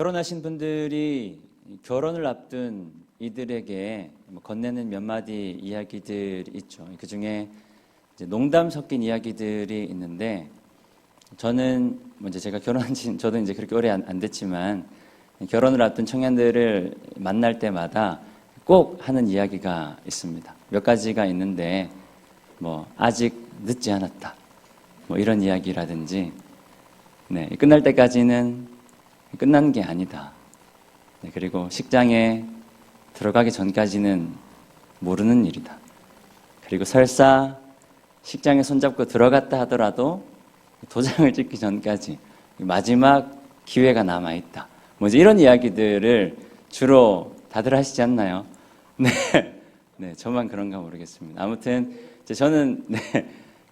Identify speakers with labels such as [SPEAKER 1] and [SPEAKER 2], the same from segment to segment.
[SPEAKER 1] 결혼하신 분들이 결혼을 앞둔 이들에게 건네는 몇 마디 이야기들이 있죠. 그 중에 농담 섞인 이야기들이 있는데, 저는 먼저 제가 결혼한 지 저도 이제 그렇게 오래 안 됐지만 결혼을 앞둔 청년들을 만날 때마다 꼭 하는 이야기가 있습니다. 몇 가지가 있는데, 아직 늦지 않았다, 이런 이야기라든지, 끝날 때까지는 끝난 게 아니다. 그리고 식장에 들어가기 전까지는 모르는 일이다. 그리고 설사 식장에 손잡고 들어갔다 하더라도 도장을 찍기 전까지 마지막 기회가 남아있다. 이제 이런 이야기들을 주로 다들 하시지 않나요? 네, 저만 그런가 모르겠습니다. 아무튼 저는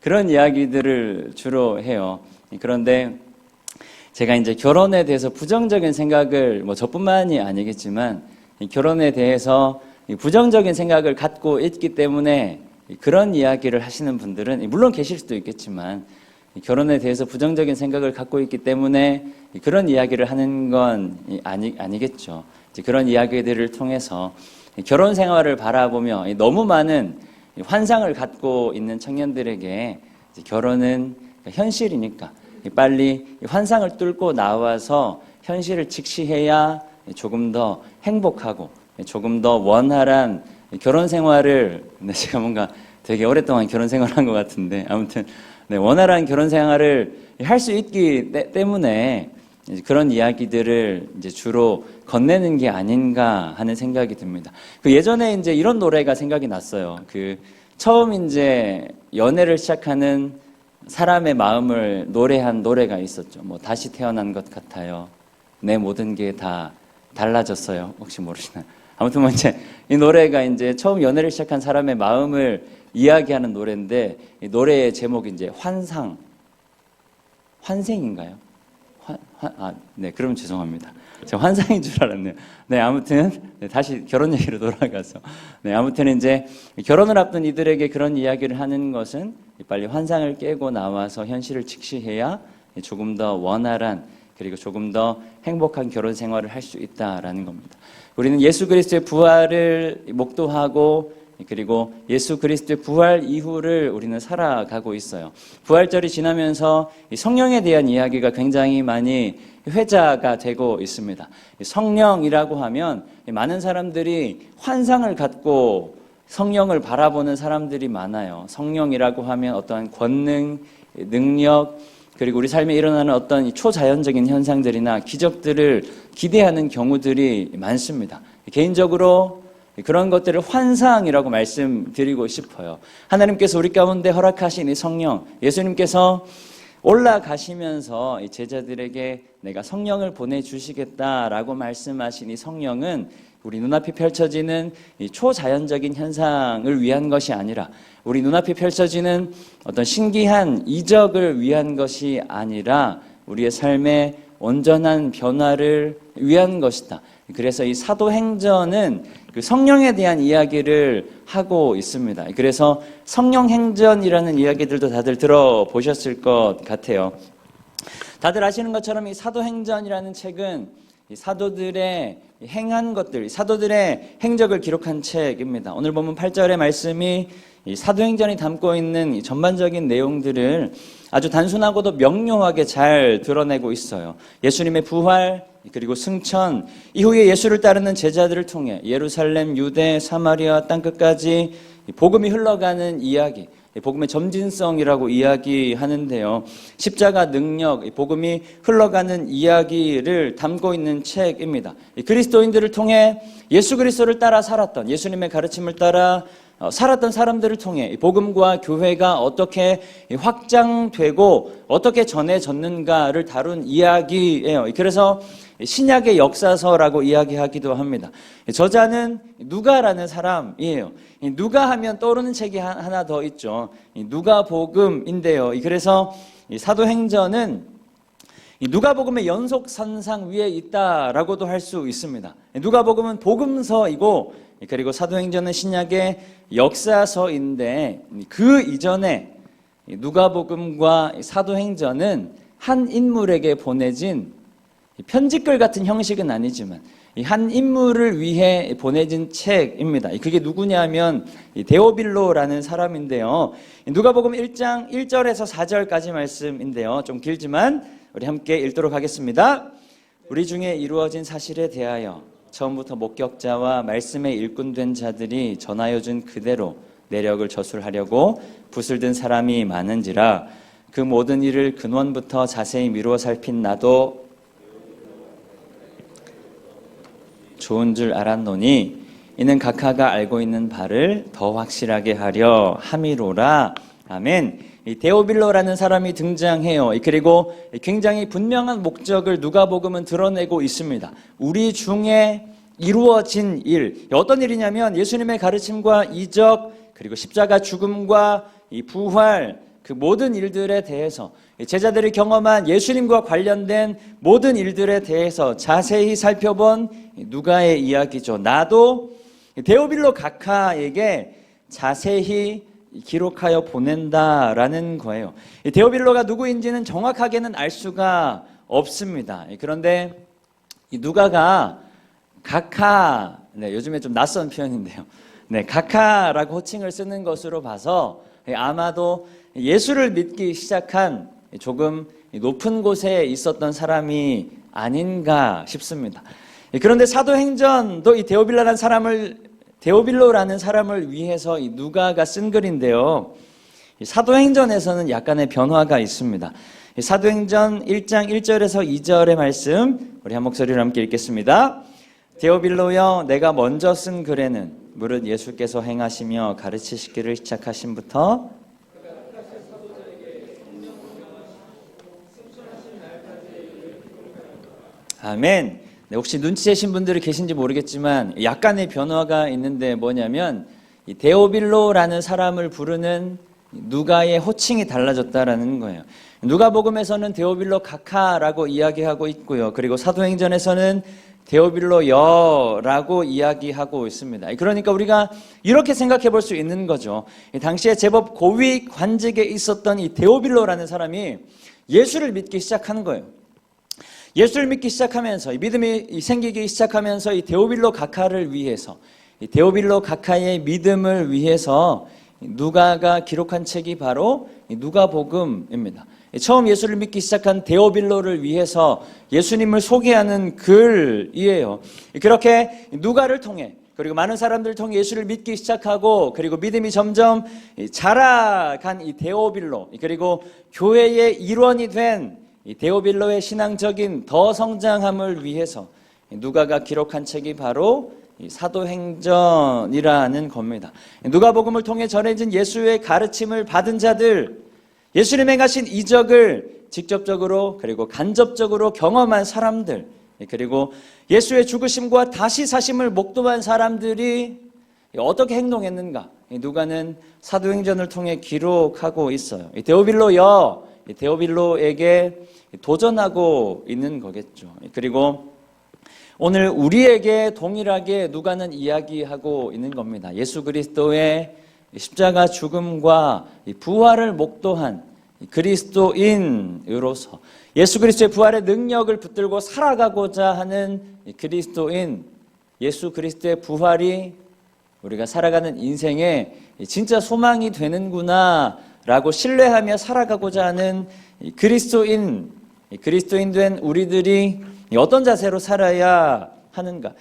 [SPEAKER 1] 그런 이야기들을 주로 해요. 그런데 제가 이제 결혼에 대해서 부정적인 생각을, 저뿐만이 아니겠지만 결혼에 대해서 부정적인 생각을 갖고 있기 때문에 그런 이야기를 하시는 분들은 물론 계실 수도 있겠지만, 결혼에 대해서 부정적인 생각을 갖고 있기 때문에 그런 이야기를 하는 건 아니겠죠. 그런 이야기들을 통해서 결혼 생활을 바라보며 너무 많은 환상을 갖고 있는 청년들에게 결혼은 현실이니까 빨리 환상을 뚫고 나와서 현실을 직시해야 조금 더 행복하고 조금 더 원활한 결혼 생활을, 제가 뭔가 되게 오랫동안 결혼 생활을 한 것 같은데, 아무튼 원활한 결혼 생활을 할 수 있기 때문에 그런 이야기들을 이제 주로 건네는 게 아닌가 하는 생각이 듭니다. 예전에 이제 이런 노래가 생각이 났어요. 처음 이제 연애를 시작하는 사람의 마음을 노래한 노래가 있었죠. 다시 태어난 것 같아요. 내 모든 게 다 달라졌어요. 혹시 모르시나요? 아무튼 이제 이 노래가 이제 처음 연애를 시작한 사람의 마음을 이야기하는 노래인데, 이 노래의 제목이 이제 환생인가요? 그럼 죄송합니다. 제가 환상인 줄 알았네요. 아무튼 다시 결혼 얘기로 돌아가서, 아무튼 이제 결혼을 앞둔 이들에게 그런 이야기를 하는 것은 빨리 환상을 깨고 나와서 현실을 직시해야 조금 더 원활한, 그리고 조금 더 행복한 결혼 생활을 할 수 있다라는 겁니다. 우리는 예수 그리스도의 부활을 목도하고, 그리고 예수 그리스도의 부활 이후를 우리는 살아가고 있어요. 부활절이 지나면서 성령에 대한 이야기가 굉장히 많이 회자가 되고 있습니다. 성령이라고 하면 많은 사람들이 환상을 갖고 성령을 바라보는 사람들이 많아요. 성령이라고 하면 어떠한 권능, 능력, 그리고 우리 삶에 일어나는 어떤 초자연적인 현상들이나 기적들을 기대하는 경우들이 많습니다. 개인적으로 그런 것들을 환상이라고 말씀드리고 싶어요. 하나님께서 우리 가운데 허락하신 이 성령, 예수님께서 올라가시면서 이 제자들에게 내가 성령을 보내주시겠다라고 말씀하신 이 성령은 우리 눈앞에 펼쳐지는 이 초자연적인 현상을 위한 것이 아니라, 우리 눈앞에 펼쳐지는 어떤 신기한 이적을 위한 것이 아니라 우리의 삶의 온전한 변화를 위한 것이다. 그래서 이 사도행전은 성령에 대한 이야기를 하고 있습니다. 그래서 성령행전이라는 이야기들도 다들 들어보셨을 것 같아요. 다들 아시는 것처럼 이 사도행전이라는 책은 이 사도들의 행한 것들, 사도들의 행적을 기록한 책입니다. 오늘 보면 8절의 말씀이 이 사도행전이 담고 있는 이 전반적인 내용들을 아주 단순하고도 명료하게 잘 드러내고 있어요. 예수님의 부활, 그리고 승천, 이후에 예수를 따르는 제자들을 통해 예루살렘, 유대, 사마리아 땅끝까지 복음이 흘러가는 이야기, 복음의 점진성이라고 이야기하는데요. 십자가 능력, 복음이 흘러가는 이야기를 담고 있는 책입니다. 그리스도인들을 통해 예수 그리스도를 따라 살았던, 예수님의 가르침을 따라 살았던 사람들을 통해 복음과 교회가 어떻게 확장되고 어떻게 전해졌는가를 다룬 이야기예요. 그래서 신약의 역사서라고 이야기하기도 합니다. 저자는 누가라는 사람이에요. 누가 하면 떠오르는 책이 하나 더 있죠. 누가복음인데요. 그래서 사도행전은 누가복음의 연속선상 위에 있다라고도 할 수 있습니다. 누가복음은 복음서이고, 그리고 사도행전은 신약의 역사서인데, 그 이전에 누가복음과 사도행전은 한 인물에게 보내진 편지글 같은 형식은 아니지만 이 한 인물을 위해 보내진 책입니다. 그게 누구냐면 데오빌로라는 사람인데요. 누가복음 1장 1절에서 4절까지 말씀인데요. 좀 길지만 우리 함께 읽도록 하겠습니다. 우리 중에 이루어진 사실에 대하여 처음부터 목격자와 말씀에 일꾼된 자들이 전하여 준 그대로 내력을 저술하려고 붓을 든 사람이 많은지라 그 모든 일을 근원부터 자세히 미루어 살핀 나도 좋은 줄 알았노니 이는 각하가 알고 있는 바를 더 확실하게 하려 함이로라. 아멘. 이 데오빌로라는 사람이 등장해요. 그리고 굉장히 분명한 목적을 누가복음은 드러내고 있습니다. 우리 중에 이루어진 일, 어떤 일이냐면 예수님의 가르침과 이적, 그리고 십자가 죽음과 이 부활, 그 모든 일들에 대해서 제자들이 경험한 예수님과 관련된 모든 일들에 대해서 자세히 살펴본 누가의 이야기죠. 나도 데오빌로 각하에게 자세히 기록하여 보낸다라는 거예요. 데오빌로가 누구인지는 정확하게는 알 수가 없습니다. 그런데 누가가 각하, 요즘에 좀 낯선 표현인데요. 각하라고 호칭을 쓰는 것으로 봐서 아마도 예수를 믿기 시작한 조금 높은 곳에 있었던 사람이 아닌가 싶습니다. 그런데 사도행전도 이 데오빌로라는 사람을 위해서 이 누가가 쓴 글인데요. 사도행전에서는 약간의 변화가 있습니다. 사도행전 1장 1절에서 2절의 말씀 우리 한 목소리로 함께 읽겠습니다. 데오빌로여, 내가 먼저 쓴 글에는 무릇 예수께서 행하시며 가르치시기를 시작하신부터 아멘. 혹시 눈치채신 분들이 계신지 모르겠지만 약간의 변화가 있는데 뭐냐면 이 데오빌로라는 사람을 부르는 누가의 호칭이 달라졌다라는 거예요. 누가복음에서는 데오빌로 각하라고 이야기하고 있고요. 그리고 사도행전에서는 데오빌로여라고 이야기하고 있습니다. 그러니까 우리가 이렇게 생각해 볼 수 있는 거죠. 당시에 제법 고위 관직에 있었던 이 데오빌로라는 사람이 예수를 믿기 시작한 거예요. 예수를 믿기 시작하면서 이 믿음이 생기기 시작하면서 이 데오빌로 각하를 위해서 이 데오빌로 각하의 믿음을 위해서 누가가 기록한 책이 바로 누가복음입니다. 처음 예수를 믿기 시작한 데오빌로를 위해서 예수님을 소개하는 글이에요. 그렇게 누가를 통해 그리고 많은 사람들을 통해 예수를 믿기 시작하고 그리고 믿음이 점점 자라간 이 데오빌로 그리고 교회의 일원이 된 이 데오빌로의 신앙적인 더 성장함을 위해서 누가가 기록한 책이 바로 사도행전이라는 겁니다. 누가복음을 통해 전해진 예수의 가르침을 받은 자들, 예수님 행하신 이적을 직접적으로 그리고 간접적으로 경험한 사람들, 그리고 예수의 죽으심과 다시 사심을 목도한 사람들이 어떻게 행동했는가? 누가는 사도행전을 통해 기록하고 있어요. 데오빌로에게 도전하고 있는 거겠죠. 그리고 오늘 우리에게 동일하게 누가는 이야기하고 있는 겁니다. 예수 그리스도의 십자가 죽음과 부활을 목도한 그리스도인으로서 예수 그리스도의 부활의 능력을 붙들고 살아가고자 하는 그리스도인, 예수 그리스도의 부활이 우리가 살아가는 인생에 진짜 소망이 되는구나 라고 신뢰하며 살아가고자 하는 그리스도인 된 우리들이 어떤 자세로 살아야 하는가?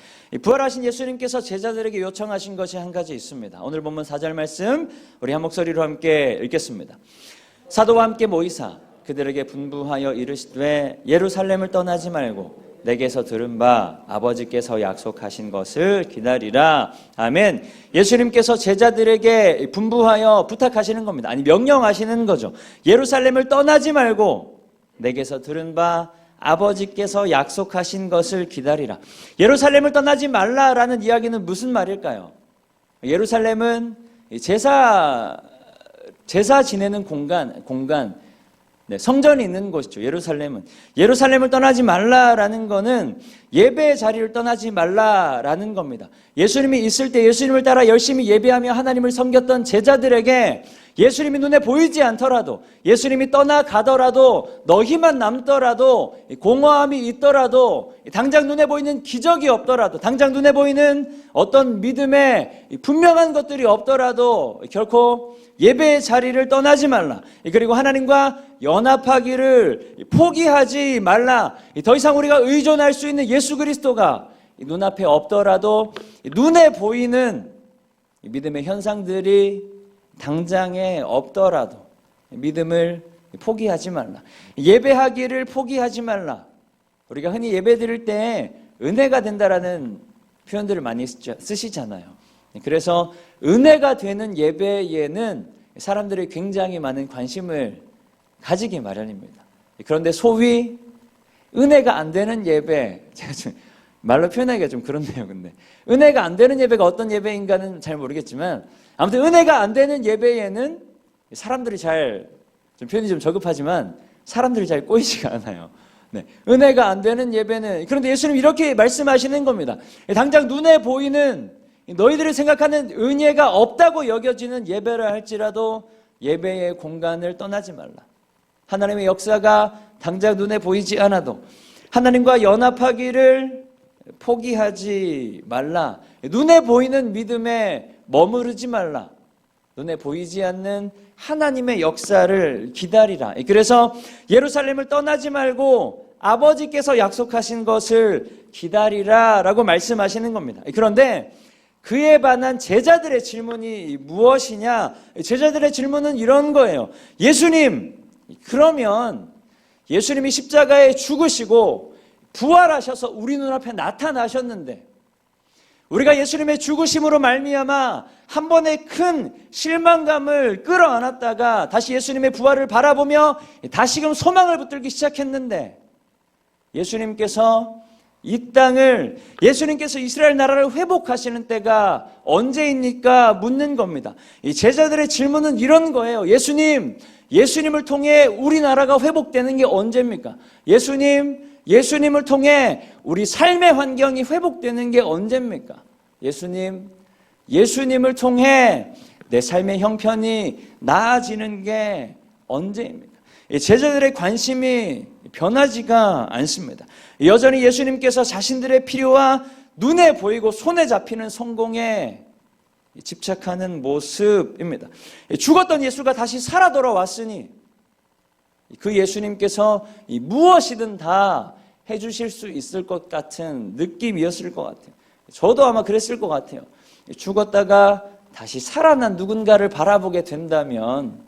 [SPEAKER 1] 부활하신 예수님께서 제자들에게 요청하신 것이 한 가지 있습니다. 오늘 본문 4절 말씀 우리 한 목소리로 함께 읽겠습니다. 사도와 함께 모이사 그들에게 분부하여 이르시되 예루살렘을 떠나지 말고 내게서 들은 바 아버지께서 약속하신 것을 기다리라. 아멘. 예수님께서 제자들에게 분부하여 부탁하시는 겁니다. 아니 명령하시는 거죠. 예루살렘을 떠나지 말고 내게서 들은 바 아버지께서 약속하신 것을 기다리라. 예루살렘을 떠나지 말라라는 이야기는 무슨 말일까요? 예루살렘은 제사 지내는 공간, 성전이 있는 곳이죠. 예루살렘을 떠나지 말라라는 거는 예배의 자리를 떠나지 말라라는 겁니다. 예수님이 있을 때 예수님을 따라 열심히 예배하며 하나님을 섬겼던 제자들에게 예수님이 눈에 보이지 않더라도, 예수님이 떠나가더라도, 너희만 남더라도, 공허함이 있더라도, 당장 눈에 보이는 기적이 없더라도, 당장 눈에 보이는 어떤 믿음의 분명한 것들이 없더라도 결코 예배의 자리를 떠나지 말라. 그리고 하나님과 연합하기를 포기하지 말라. 더 이상 우리가 의존할 수 있는 예수 그리스도가 눈앞에 없더라도 눈에 보이는 믿음의 현상들이 당장에 없더라도 믿음을 포기하지 말라. 예배하기를 포기하지 말라. 우리가 흔히 예배 드릴 때 은혜가 된다라는 표현들을 많이 쓰시잖아요. 그래서 은혜가 되는 예배에는 사람들이 굉장히 많은 관심을 가지기 마련입니다. 그런데 소위 은혜가 안 되는 예배, 제가 좀 말로 표현하기가 좀 그렇네요. 근데 은혜가 안 되는 예배가 어떤 예배인가는 잘 모르겠지만 아무튼 은혜가 안 되는 예배에는 사람들이 좀 표현이 좀 저급하지만 사람들이 잘 꼬이지가 않아요. 네, 은혜가 안 되는 예배는, 그런데 예수님 이렇게 말씀하시는 겁니다. 당장 눈에 보이는 너희들이 생각하는 은혜가 없다고 여겨지는 예배를 할지라도 예배의 공간을 떠나지 말라. 하나님의 역사가 당장 눈에 보이지 않아도 하나님과 연합하기를 포기하지 말라. 눈에 보이는 믿음에 머무르지 말라. 눈에 보이지 않는 하나님의 역사를 기다리라. 그래서 예루살렘을 떠나지 말고 아버지께서 약속하신 것을 기다리라 라고 말씀하시는 겁니다. 그런데 그에 반한 제자들의 질문이 무엇이냐? 제자들의 질문은 이런 거예요. 예수님, 그러면 예수님이 십자가에 죽으시고 부활하셔서 우리 눈앞에 나타나셨는데 우리가 예수님의 죽으심으로 말미암아 한 번의 큰 실망감을 끌어안았다가 다시 예수님의 부활을 바라보며 다시금 소망을 붙들기 시작했는데 예수님께서 이 땅을, 예수님께서 이스라엘 나라를 회복하시는 때가 언제입니까? 묻는 겁니다. 이 제자들의 질문은 이런 거예요. 예수님을 통해 우리나라가 회복되는 게 언제입니까? 예수님을 통해 우리 삶의 환경이 회복되는 게 언제입니까? 예수님을 통해 내 삶의 형편이 나아지는 게 언제입니까? 제자들의 관심이 변하지가 않습니다. 여전히 예수님께서 자신들의 필요와 눈에 보이고 손에 잡히는 성공에 집착하는 모습입니다. 죽었던 예수가 다시 살아 돌아왔으니 그 예수님께서 무엇이든 다 해주실 수 있을 것 같은 느낌이었을 것 같아요. 저도 아마 그랬을 것 같아요. 죽었다가 다시 살아난 누군가를 바라보게 된다면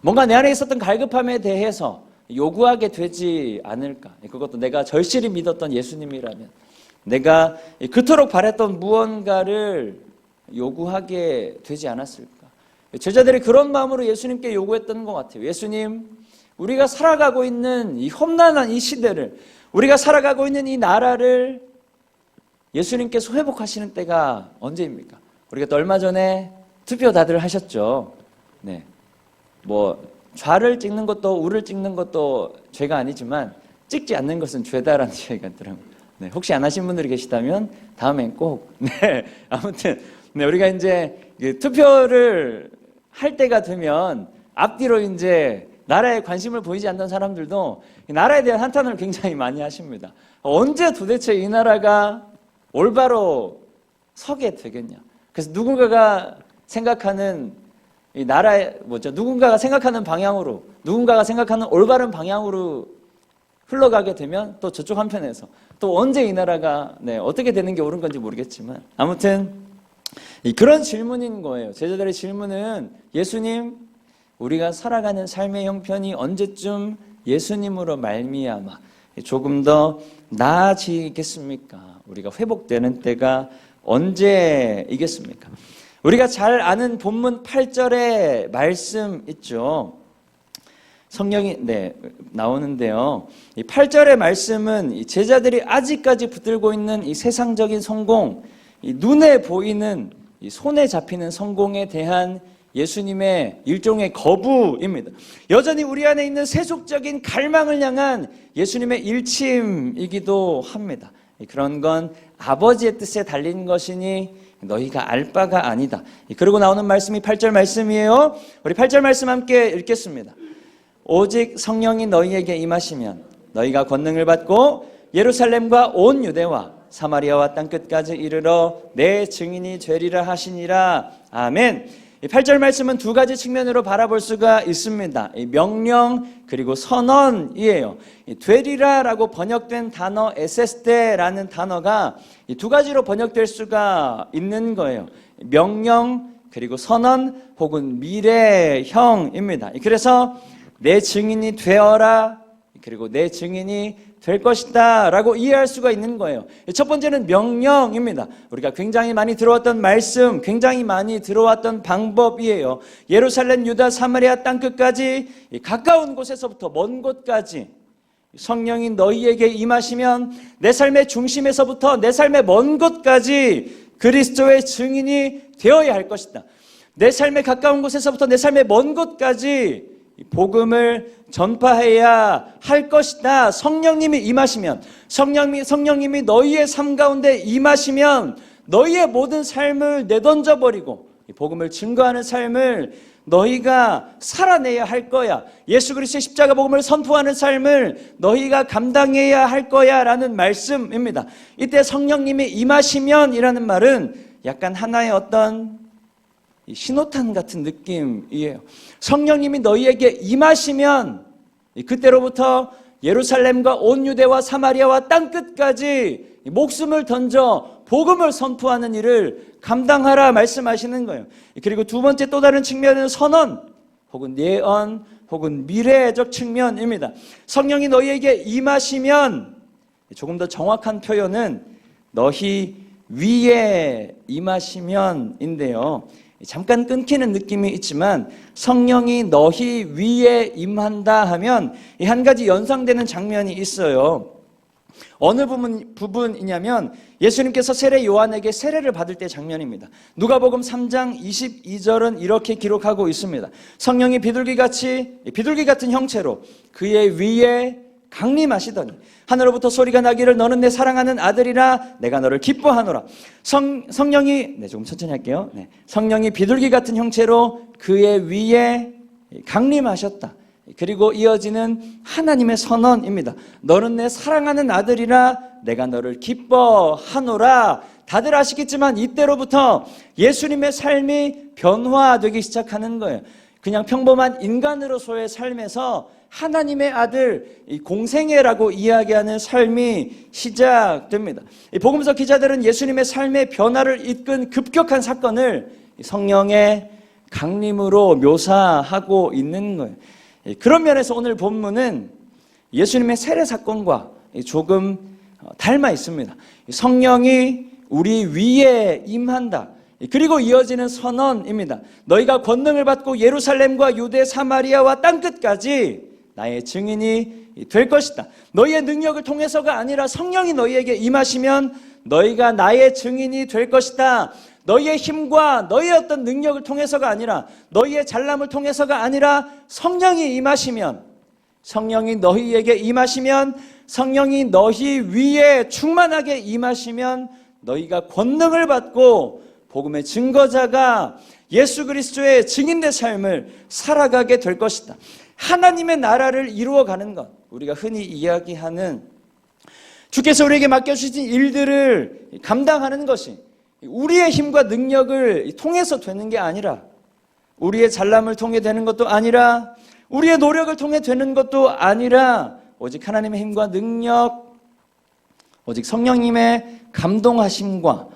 [SPEAKER 1] 뭔가 내 안에 있었던 갈급함에 대해서 요구하게 되지 않을까. 그것도 내가 절실히 믿었던 예수님이라면 내가 그토록 바랬던 무언가를 요구하게 되지 않았을까. 제자들이 그런 마음으로 예수님께 요구했던 것 같아요. 예수님, 우리가 살아가고 있는 이 험난한 이 시대를, 우리가 살아가고 있는 이 나라를 예수님께서 회복하시는 때가 언제입니까? 우리가 또 얼마 전에 투표 다들 하셨죠. 네, 좌를 찍는 것도 우를 찍는 것도 죄가 아니지만 찍지 않는 것은 죄다라는 얘기가 있더라고요. 네, 혹시 안 하신 분들이 계시다면 다음엔 꼭. 네, 아무튼 우리가 이제 투표를 할 때가 되면 앞뒤로 이제 나라에 관심을 보이지 않는 사람들도 나라에 대한 한탄을 굉장히 많이 하십니다. 언제 도대체 이 나라가 올바로 서게 되겠냐? 그래서 누군가가 생각하는 이 나라의 누군가가 생각하는 방향으로, 누군가가 생각하는 올바른 방향으로 흘러가게 되면 또 저쪽 한편에서 또 언제 이 나라가 어떻게 되는 게 옳은 건지 모르겠지만 아무튼 그런 질문인 거예요. 제자들의 질문은 예수님, 우리가 살아가는 삶의 형편이 언제쯤 예수님으로 말미암아 조금 더 나아지겠습니까? 우리가 회복되는 때가 언제이겠습니까? 우리가 잘 아는 본문 8절의 말씀 있죠. 성경이 나오는데요. 이 8절의 말씀은 이 제자들이 아직까지 붙들고 있는 이 세상적인 성공, 이 눈에 보이는 이 손에 잡히는 성공에 대한 예수님의 일종의 거부입니다. 여전히 우리 안에 있는 세속적인 갈망을 향한 예수님의 일침이기도 합니다. 그런 건 아버지의 뜻에 달린 것이니 너희가 알 바가 아니다. 그리고 나오는 말씀이 8절 말씀이에요. 우리 8절 말씀 함께 읽겠습니다. 오직 성령이 너희에게 임하시면 너희가 권능을 받고 예루살렘과 온 유대와 사마리아와 땅끝까지 이르러 내 증인이 되리라 하시니라. 아멘. 8절 말씀은 두 가지 측면으로 바라볼 수가 있습니다. 명령 그리고 선언이에요. 되리라라고 번역된 단어 에세스테라는 단어가 이 두 가지로 번역될 수가 있는 거예요. 명령 그리고 선언 혹은 미래형입니다. 그래서 내 증인이 되어라 그리고 내 증인이 될 것이다 라고 이해할 수가 있는 거예요. 첫 번째는 명령입니다. 우리가 굉장히 많이 들어왔던 말씀, 굉장히 많이 들어왔던 방법이에요. 예루살렘, 유다, 사마리아 땅끝까지 가까운 곳에서부터 먼 곳까지 성령이 너희에게 임하시면 내 삶의 중심에서부터 내 삶의 먼 곳까지 그리스도의 증인이 되어야 할 것이다. 내 삶의 가까운 곳에서부터 내 삶의 먼 곳까지 복음을 전파해야 할 것이다. 성령님이 임하시면, 성령님이 너희의 삶 가운데 임하시면 너희의 모든 삶을 내던져버리고 복음을 증거하는 삶을 너희가 살아내야 할 거야. 예수 그리스도의 십자가 복음을 선포하는 삶을 너희가 감당해야 할 거야 라는 말씀입니다. 이때 성령님이 임하시면 이라는 말은 약간 하나의 어떤 신호탄 같은 느낌이에요. 성령님이 너희에게 임하시면 그때로부터 예루살렘과 온 유대와 사마리아와 땅끝까지 목숨을 던져 복음을 선포하는 일을 감당하라 말씀하시는 거예요. 그리고 두 번째 또 다른 측면은 선언 혹은 예언 혹은 미래적 측면입니다. 성령이 너희에게 임하시면 조금 더 정확한 표현은 너희 위에 임하시면인데요. 잠깐 끊기는 느낌이 있지만 성령이 너희 위에 임한다 하면 이 한 가지 연상되는 장면이 있어요. 어느 부분이냐면 예수님께서 세례 요한에게 세례를 받을 때 장면입니다. 누가복음 3장 22절은 이렇게 기록하고 있습니다. 성령이 비둘기 같은 형체로 그의 위에 강림하시더니 하늘로부터 소리가 나기를 너는 내 사랑하는 아들이라 내가 너를 기뻐하노라. 성령이 조금 천천히 할게요. 성령이 비둘기 같은 형체로 그의 위에 강림하셨다. 그리고 이어지는 하나님의 선언입니다. 너는 내 사랑하는 아들이라 내가 너를 기뻐하노라. 다들 아시겠지만 이때로부터 예수님의 삶이 변화되기 시작하는 거예요. 그냥 평범한 인간으로서의 삶에서 하나님의 아들, 공생애라고 이야기하는 삶이 시작됩니다. 복음서 기자들은 예수님의 삶의 변화를 이끈 급격한 사건을 성령의 강림으로 묘사하고 있는 거예요. 그런 면에서 오늘 본문은 예수님의 세례 사건과 조금 닮아 있습니다. 성령이 우리 위에 임한다. 그리고 이어지는 선언입니다. 너희가 권능을 받고 예루살렘과 유대, 사마리아와 땅끝까지 나의 증인이 될 것이다. 너희의 능력을 통해서가 아니라 성령이 너희에게 임하시면 너희가 나의 증인이 될 것이다. 너희의 힘과 너희의 어떤 능력을 통해서가 아니라 너희의 잘남을 통해서가 아니라 성령이 임하시면, 성령이 너희에게 임하시면, 성령이 너희 위에 충만하게 임하시면 너희가 권능을 받고 복음의 증거자가 예수 그리스도의 증인된 삶을 살아가게 될 것이다. 하나님의 나라를 이루어가는 것, 우리가 흔히 이야기하는 주께서 우리에게 맡겨주신 일들을 감당하는 것이 우리의 힘과 능력을 통해서 되는 게 아니라, 우리의 잘남을 통해 되는 것도 아니라, 우리의 노력을 통해 되는 것도 아니라 오직 하나님의 힘과 능력, 오직 성령님의 감동하심과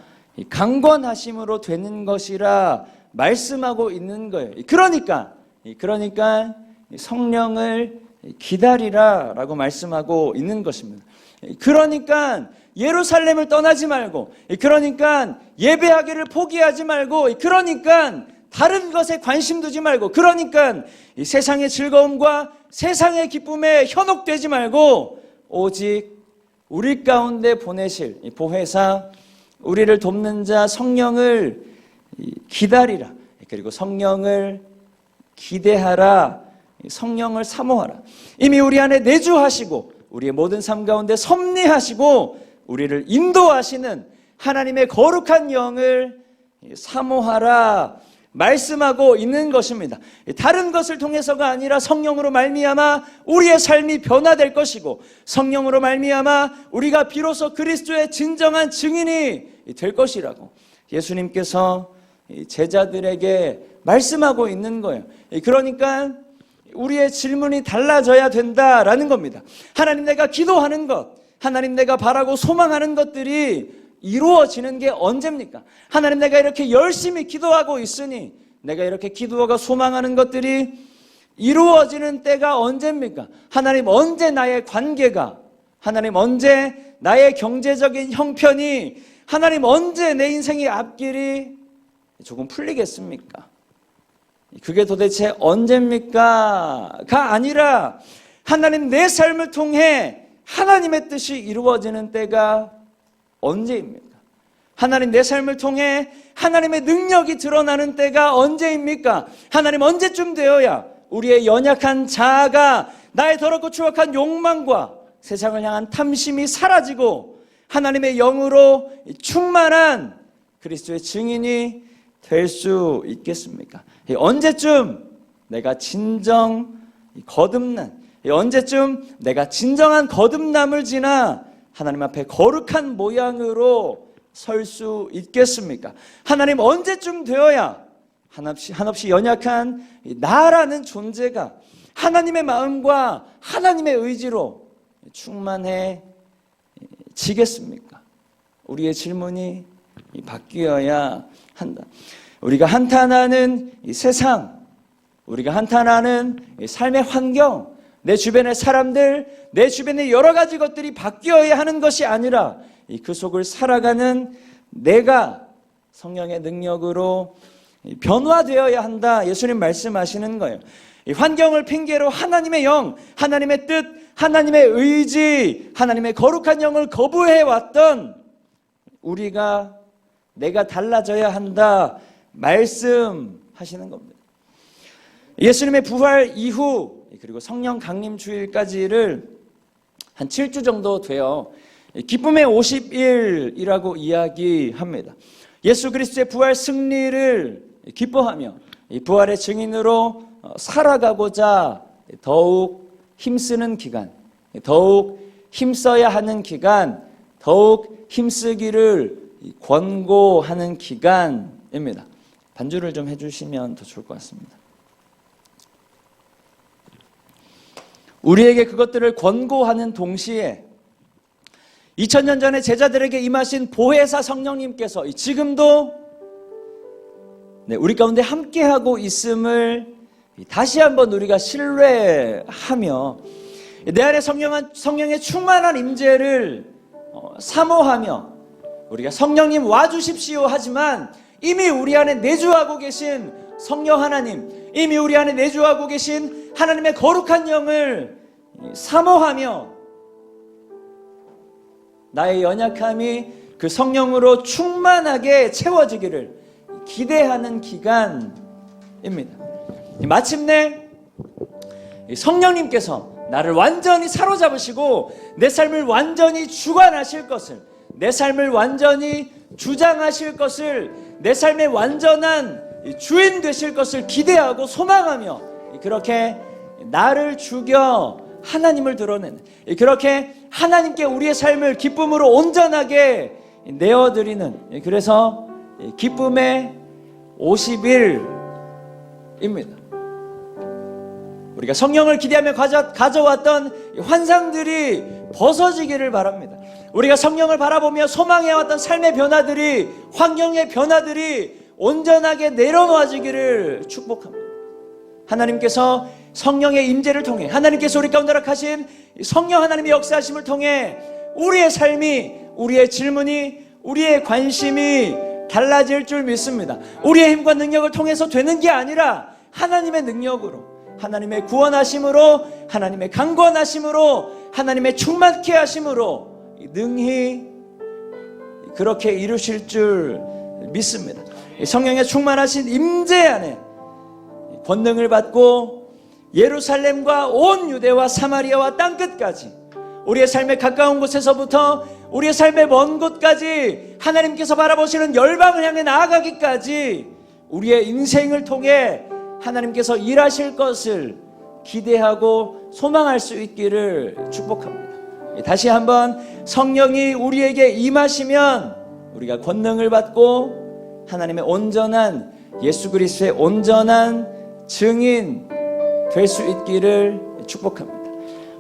[SPEAKER 1] 강권하심으로 되는 것이라 말씀하고 있는 거예요. 그러니까 성령을 기다리라 라고 말씀하고 있는 것입니다. 그러니까 예루살렘을 떠나지 말고, 그러니까 예배하기를 포기하지 말고, 그러니까 다른 것에 관심 두지 말고, 그러니까 이 세상의 즐거움과 세상의 기쁨에 현혹되지 말고 오직 우리 가운데 보내실 보혜사, 우리를 돕는 자 성령을 기다리라. 그리고 성령을 기대하라. 성령을 사모하라. 이미 우리 안에 내주하시고 우리의 모든 삶 가운데 섭리하시고 우리를 인도하시는 하나님의 거룩한 영을 사모하라 말씀하고 있는 것입니다. 다른 것을 통해서가 아니라 성령으로 말미암아 우리의 삶이 변화될 것이고, 성령으로 말미암아 우리가 비로소 그리스도의 진정한 증인이 될 것이라고 예수님께서 제자들에게 말씀하고 있는 거예요. 그러니까 우리의 질문이 달라져야 된다라는 겁니다. 하나님, 내가 기도하는 것, 하나님 내가 바라고 소망하는 것들이 이루어지는 게 언제입니까? 하나님, 내가 이렇게 열심히 기도하고 있으니, 내가 이렇게 기도하고 소망하는 것들이 이루어지는 때가 언제입니까? 하나님, 언제 나의 관계가, 하나님 언제 나의 경제적인 형편이, 하나님 언제 내 인생의 앞길이 조금 풀리겠습니까? 그게 도대체 언제입니까? 가 아니라 하나님, 내 삶을 통해 하나님의 뜻이 이루어지는 때가 언제입니까? 하나님, 내 삶을 통해 하나님의 능력이 드러나는 때가 언제입니까? 하나님, 언제쯤 되어야 우리의 연약한 자아가, 나의 더럽고 추악한 욕망과 세상을 향한 탐심이 사라지고 하나님의 영으로 충만한 그리스도의 증인이 될 수 있겠습니까? 언제쯤 내가 언제쯤 내가 진정한 거듭남을 지나 하나님 앞에 거룩한 모양으로 설 수 있겠습니까? 하나님, 언제쯤 되어야 한없이 연약한 나라는 존재가 하나님의 마음과 하나님의 의지로 충만해지겠습니까? 우리의 질문이 바뀌어야 한다. 우리가 한탄하는 이 세상, 우리가 한탄하는 이 삶의 환경, 내 주변의 사람들, 내 주변의 여러 가지 것들이 바뀌어야 하는 것이 아니라 그 속을 살아가는 내가 성령의 능력으로 변화되어야 한다. 예수님 말씀하시는 거예요. 이 환경을 핑계로 하나님의 영, 하나님의 뜻, 하나님의 의지, 하나님의 거룩한 영을 거부해왔던 내가 달라져야 한다 말씀하시는 겁니다. 예수님의 부활 이후, 그리고 성령 강림 주일까지를 한 7주 정도 돼요. 기쁨의 50일이라고 이야기합니다. 예수 그리스도의 부활 승리를 기뻐하며 이 부활의 증인으로 살아가고자 더욱 힘쓰는 기간, 더욱 힘써야 하는 기간, 더욱 힘쓰기를 권고하는 기간입니다. 반주를 좀 해주시면 더 좋을 것 같습니다. 우리에게 그것들을 권고하는 동시에 2000년 전에 제자들에게 임하신 보혜사 성령님께서 지금도 우리 가운데 함께하고 있음을 다시 한번 우리가 신뢰하며 내 안에 성령의 충만한 임재를 사모하며 우리가 성령님 와주십시오 하지만 이미 우리 안에 내주하고 계신 성령 하나님, 이미 우리 안에 내주하고 계신 하나님의 거룩한 영을 사모하며 나의 연약함이 그 성령으로 충만하게 채워지기를 기대하는 기간입니다. 마침내 성령님께서 나를 완전히 사로잡으시고 내 삶을 완전히 주관하실 것을, 내 삶을 완전히 주장하실 것을, 내 삶의 완전한 주인 되실 것을 기대하고 소망하며 그렇게 나를 죽여 하나님을 드러내는, 그렇게 하나님께 우리의 삶을 기쁨으로 온전하게 내어드리는, 그래서 기쁨의 50일입니다. 우리가 성령을 기대하며 가져왔던 환상들이 벗어지기를 바랍니다. 우리가 성령을 바라보며 소망해왔던 삶의 변화들이, 환경의 변화들이 온전하게 내려놓아지기를 축복합니다. 하나님께서 성령의 임재를 통해, 하나님께서 우리 가운데 허락하신 성령 하나님의 역사하심을 통해 우리의 삶이, 우리의 질문이, 우리의 관심이 달라질 줄 믿습니다. 우리의 힘과 능력을 통해서 되는 게 아니라 하나님의 능력으로, 하나님의 구원하심으로, 하나님의 강권하심으로, 하나님의 충만케 하심으로 능히 그렇게 이루실 줄 믿습니다.
[SPEAKER 2] 성령의 충만하신 임재 안에 권능을 받고 예루살렘과 온 유대와 사마리아와 땅끝까지 우리의 삶의 가까운 곳에서부터 우리의 삶의 먼 곳까지 하나님께서 바라보시는 열방을 향해 나아가기까지 우리의 인생을 통해 하나님께서 일하실 것을 기대하고 소망할 수 있기를 축복합니다. 다시 한번 성령이 우리에게 임하시면 우리가 권능을 받고 하나님의 온전한 예수 그리스도의 온전한 증인 될 수 있기를 축복합니다.